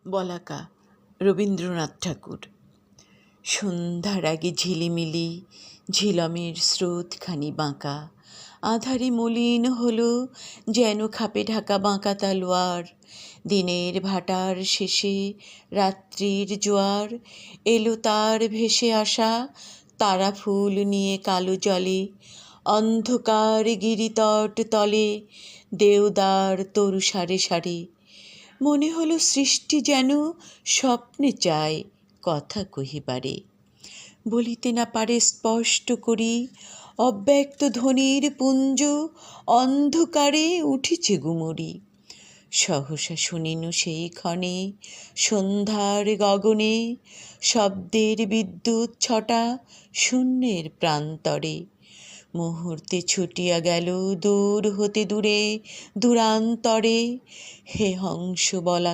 বলাকা রবীন্দ্রনাথ ঠাকুর। সন্ধ্যার আগে ঝিলিমিলি ঝিলমের স্রোতখানি বাঁকা, আঁধারে মলিন হলো যেন খাপে ঢাকা বাঁকা তালোয়ার। দিনের ভাটার শেষে রাত্রির জোয়ার এলো তার ভেসে আসা তারা ফুল নিয়ে কালো জলে। অন্ধকার গিরিতট তলে দেওদার তরু সারে সারে। মনে হলো সৃষ্টি যেন স্বপ্নে চায় কথা কহিবারে, বলিতে না পারে স্পষ্ট করি। অব্যক্ত ধ্বনির পুঞ্জ অন্ধকারে উঠিছে গুমরি। সহসা শুনিনু সেই ক্ষণে সন্ধ্যার গগনে শব্দের বিদ্যুৎ ছটা শূন্যের প্রান্তরে। মুহূর্তে ছুটিয়া গেল দূর হতে দূরে দূরান্তরে। হে হংস বলা